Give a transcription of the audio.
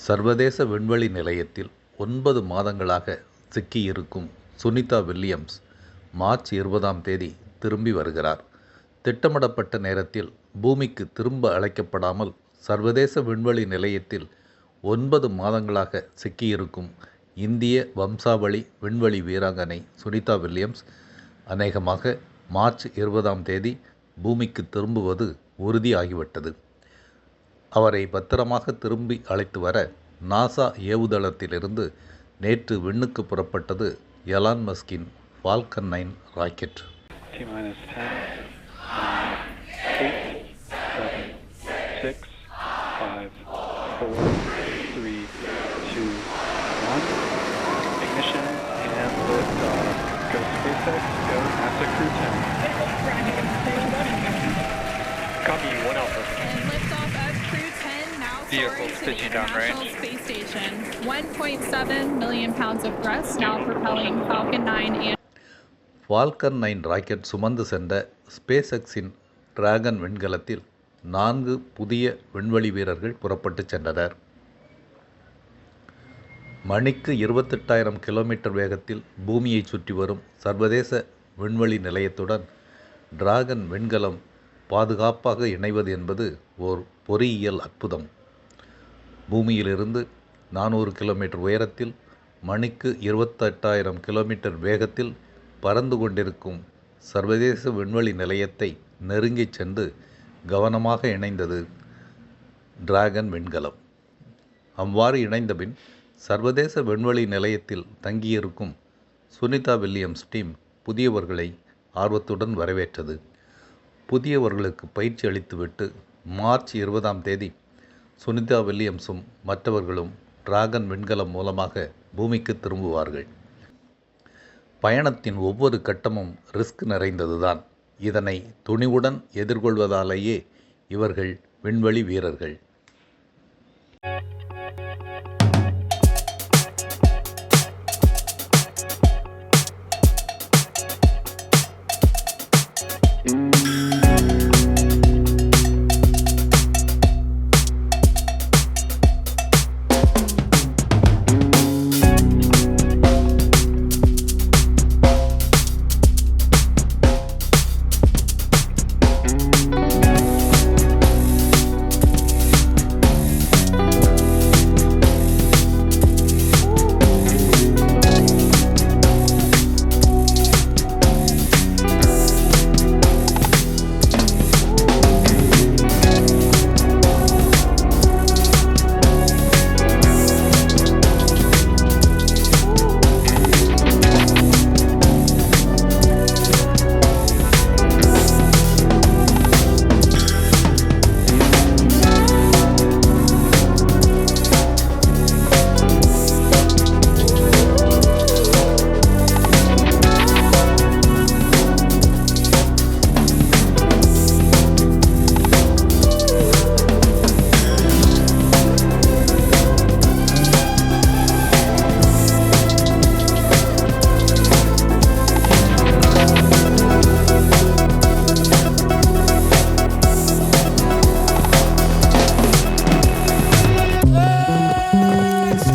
சர்வதேச விண்வெளி நிலையத்தில் 9 மாதங்களாக சிக்கியிருக்கும் சுனிதா வில்லியம்ஸ் மார்ச் 20ஆம் தேதி திரும்பி வருகிறார். திட்டமிடப்பட்ட நேரத்தில் பூமிக்கு திரும்ப அழைக்கப்படாமல் சர்வதேச விண்வெளி நிலையத்தில் 9 மாதங்களாக சிக்கியிருக்கும் இந்திய வம்சாவளி விண்வெளி வீராங்கனை சுனிதா வில்லியம்ஸ் அநேகமாக மார்ச் 20ஆம் தேதி பூமிக்கு திரும்புவது உறுதியாகிவிட்டது. அவரை பத்திரமாக திரும்பி அழைத்து வர நாசா ஏவுதளத்திலிருந்து நேற்று விண்ணுக்கு புறப்பட்டது எலான் மஸ்கின் Falcon 9 rocket. Vehicle pitching downrange. Space Station. 1.7 million pounds of thrust now propelling Falcon 9 and Falcon 9 rocket சுமந்து சென்ற ஸ்பேஸ் எக்ஸின் டிராகன் விண்கலத்தில் 4 புதிய விண்வெளி வீரர்கள் புறப்பட்டு சென்றனர். மணிக்கு 28,000 கிலோமீட்டர் வேகத்தில் பூமியை சுற்றி வரும் சர்வதேச விண்வெளி நிலையத்துடன் டிராகன் விண்கலம் பாதுகாப்பாக இணைவது என்பது ஓர் பொறியியல் அற்புதம். பூமியிலிருந்து 400 கிலோமீட்டர் உயரத்தில் மணிக்கு 28,000 கிலோமீட்டர் வேகத்தில் பறந்து கொண்டிருக்கும் சர்வதேச விண்வெளி நிலையத்தை நெருங்கிச் சென்று கவனமாக இணைந்தது டிராகன் விண்கலம். அவ்வாறு இணைந்தபின் சர்வதேச விண்வெளி நிலையத்தில் தங்கியிருக்கும் சுனிதா வில்லியம்ஸ் டீம் புதியவர்களை ஆர்வத்துடன் வரவேற்றது. புதியவர்களுக்கு பயிற்சி அளித்துவிட்டு மார்ச் 20ஆம் தேதி சுனிதா வில்லியம்ஸும் மற்றவர்களும் டிராகன் விண்கலம் மூலமாக பூமிக்கு திரும்புவார்கள். பயணத்தின் ஒவ்வொரு கட்டமும் ரிஸ்க் நிறைந்ததுதான். இதனை துணிவுடன் எதிர்கொள்வதாலேயே இவர்கள் விண்வெளி வீரர்கள்.